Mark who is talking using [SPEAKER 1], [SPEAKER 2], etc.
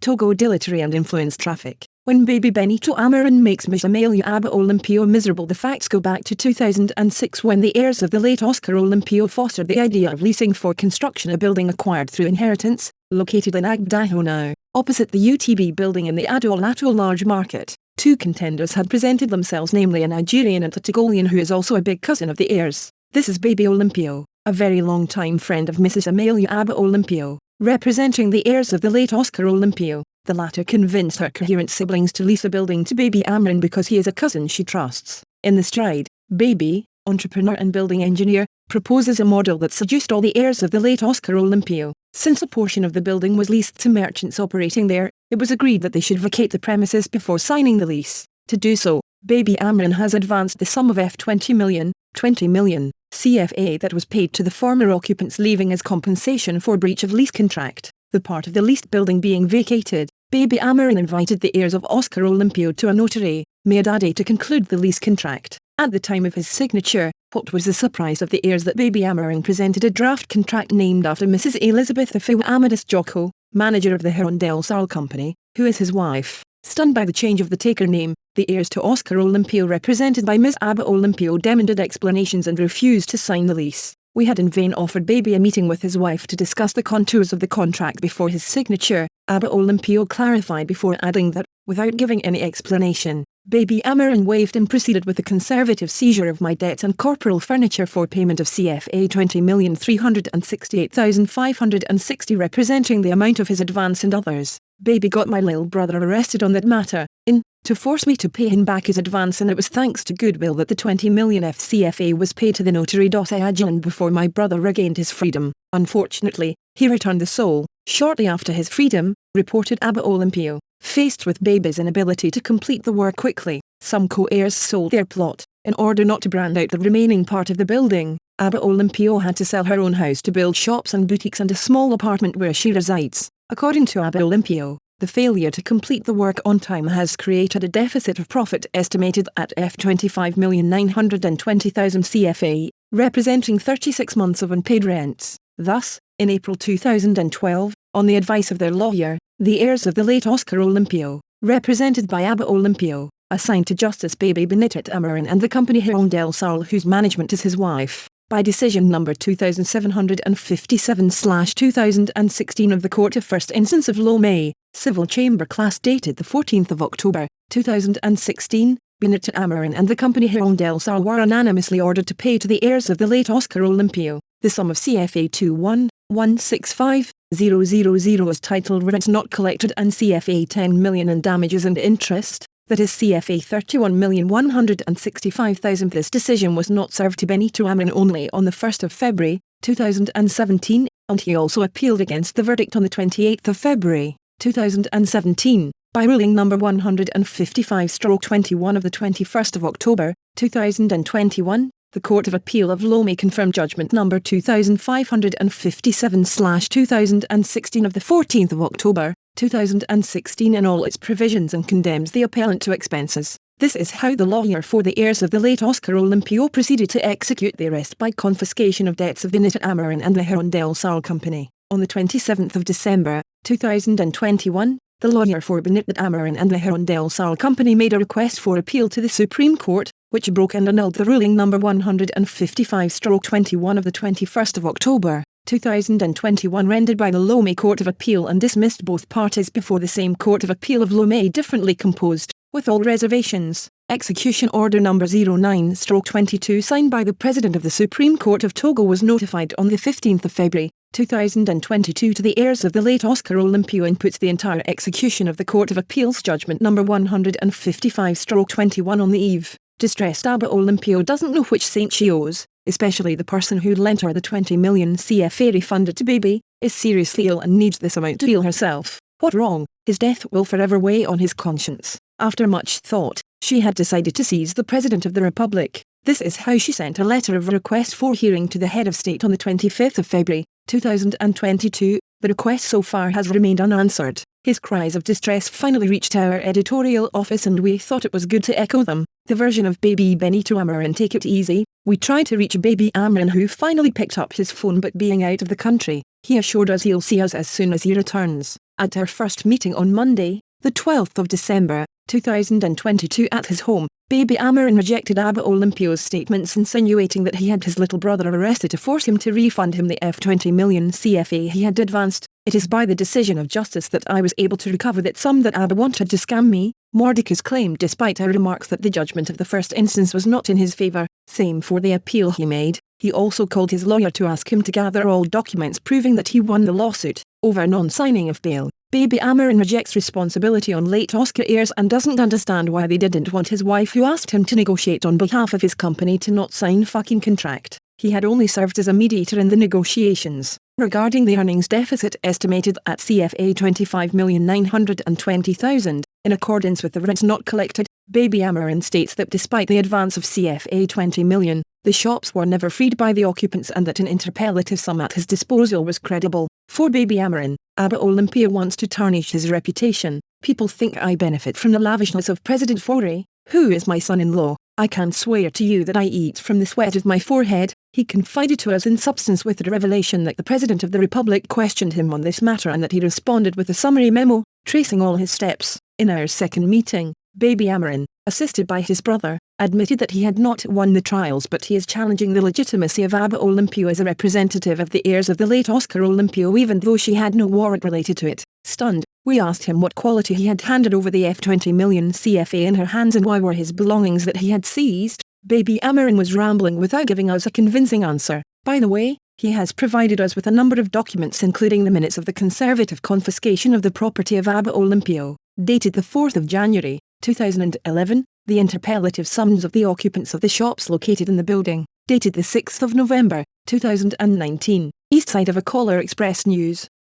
[SPEAKER 1] Togo dilatory and influence traffic. When baby Benito Amorin makes Mrs Amélia Aba Olympio miserable. The facts go back to 2006 when the heirs of the late Oscar Olympio fostered the idea of leasing for construction a building acquired through inheritance, located in Agbadahonou, opposite the UTB building in the Adawlato large market. Two contenders had presented themselves, namely a Nigerian and a Togolian who is also a big cousin of the heirs. This is Baby Olympio, a very long-time friend of Mrs Amélia Aba Olympio, representing the heirs of the late Oscar Olympio. The latter convinced her coherent siblings to lease a building to Baby Amorin because he is a cousin she trusts. In the stride, Baby, entrepreneur and building engineer, proposes a model that seduced all the heirs of the late Oscar Olympio. Since a portion of the building was leased to merchants operating there, it was agreed that they should vacate the premises before signing the lease. To do so, Baby Amorin has advanced the sum of 20 million CFA that was paid to the former occupants, leaving as compensation for breach of lease contract. The part of the leased building being vacated, Baby Amorin invited the heirs of Oscar Olympio to a notary, Meadade, to conclude the lease contract. At the time of his signature, what was the surprise of the heirs that Baby Amorin presented a draft contract named after Mrs Elizabeth Afu Amadis Joko, manager of the Hirondelle Company, who is his wife. Stunned by the change of the taker name, the heirs to Oscar Olympio, represented by Ms Aba Olympio, demanded explanations and refused to sign the lease. We had in vain offered Baby a meeting with his wife to discuss the contours of the contract before his signature, Aba Olympio clarified before adding that, without giving any explanation, Baby Amorin waived and proceeded with the conservative seizure of my debts and corporal furniture for payment of CFA 20,368,560, representing the amount of his advance and others. Baby got my little brother arrested on that matter, to force me to pay him back his advance, and it was thanks to goodwill that the 20 million FCFA was paid to the notary. Ajahn before my brother regained his freedom. Unfortunately, he returned the soul shortly after his freedom, reported Aba Olympio. Faced with Baby's inability to complete the work quickly, some co-heirs sold their plot. In order not to brand out the remaining part of the building, Aba Olympio had to sell her own house to build shops and boutiques and a small apartment where she resides. According to Aba Olympio, the failure to complete the work on time has created a deficit of profit estimated at 25,920,000 CFA, representing 36 months of unpaid rents. Thus, in April 2012, on the advice of their lawyer, the heirs of the late Oscar Olympio, represented by Aba Olympio, assigned to Justice Baby Benito Amorin and the company Hirondelle, whose management is his wife, by decision number 2757/2016 of the Court of First Instance of Lomé, Civil Chamber Class dated the 14th of October, 2016, Benito Amorin and the company Hirondelle were unanimously ordered to pay to the heirs of the late Oscar Olympio the sum of CFA 21,165,000 as titled rents not collected and CFA 10 million in damages and interest, that is CFA 31,165,000. This decision was not served to Benito Amorin only on the 1st of February, 2017, and he also appealed against the verdict on the 28th of February, 2017, by ruling number 155/21 of the 21st of October, 2021. The Court of Appeal of Lomé confirmed judgment number 2557/2016 of the 14th of October, 2016 in all its provisions and condemns the appellant to expenses. This is how the lawyer for the heirs of the late Oscar Olympio proceeded to execute the arrest by confiscation of debts of Benito Amorin and the Hirondelle Company. On the 27th of December, 2021, the lawyer for Benito Amorin and the Hirondelle Company made a request for appeal to the Supreme Court, which broke and annulled the ruling number 155/21 of the 21st of October, 2021 rendered by the Lomé Court of Appeal and dismissed both parties before the same Court of Appeal of Lomé differently composed, with all reservations. Execution Order number 09/22 signed by the President of the Supreme Court of Togo was notified on the 15th of February, 2022 to the heirs of the late Oscar Olympio and puts the entire execution of the Court of Appeal's judgment number 155/21 on the eve. Distressed Aba Olympio doesn't know which saint she owes, especially the person who lent her the 20 million CFA refunded to Baby, is seriously ill and needs this amount to heal herself. What wrong? His death will forever weigh on his conscience. After much thought, she had decided to seize the President of the Republic. This is how she sent a letter of request for hearing to the head of state on the 25th of February, 2022. The request so far has remained unanswered. His cries of distress finally reached our editorial office and we thought it was good to echo them. The version of Baby Benito Amorin: take it easy. We tried to reach Baby Amorin, who finally picked up his phone, but being out of the country, he assured us he'll see us as soon as he returns. At her first meeting on Monday, the 12th of December, 2022 at his home, Baby Amorin rejected Aba Olympio's statements insinuating that he had his little brother arrested to force him to refund him the $20 million CFA he had advanced. "It is by the decision of justice that I was able to recover that sum that Aba wanted to scam me," Mordecus claimed despite her remarks that the judgment of the first instance was not in his favour. Same for the appeal he made. He also called his lawyer to ask him to gather all documents proving that he won the lawsuit, over non-signing of bail. Baby Amorin rejects responsibility on late Oscar heirs and doesn't understand why they didn't want his wife who asked him to negotiate on behalf of his company to not sign fucking contract. He had only served as a mediator in the negotiations. Regarding the earnings deficit estimated at CFA 25,920,000, in accordance with the rent not collected, Baby Amorin states that despite the advance of CFA 20 million, the shops were never freed by the occupants and that an interpellative sum at his disposal was credible. For Baby Amorin, Aba Olympio wants to tarnish his reputation. "People think I benefit from the lavishness of President Faure, who is my son-in-law. I can swear to you that I eat from the sweat of my forehead," he confided to us in substance, with the revelation that the President of the Republic questioned him on this matter and that he responded with a summary memo, tracing all his steps. In our second meeting, Baby Amorin, assisted by his brother, admitted that he had not won the trials, but he is challenging the legitimacy of Aba Olympio as a representative of the heirs of the late Oscar Olympio even though she had no warrant related to it. Stunned, we asked him what quality he had handed over the $20 million CFA in her hands and why were his belongings that he had seized. Baby Amorin was rambling without giving us a convincing answer. By the way, he has provided us with a number of documents including the minutes of the conservative confiscation of the property of Aba Olympio, dated the 4th of January, 2011, the interpellative sums of the occupants of the shops located in the building, dated the 6th of November, 2019, east side of a Caller Express News.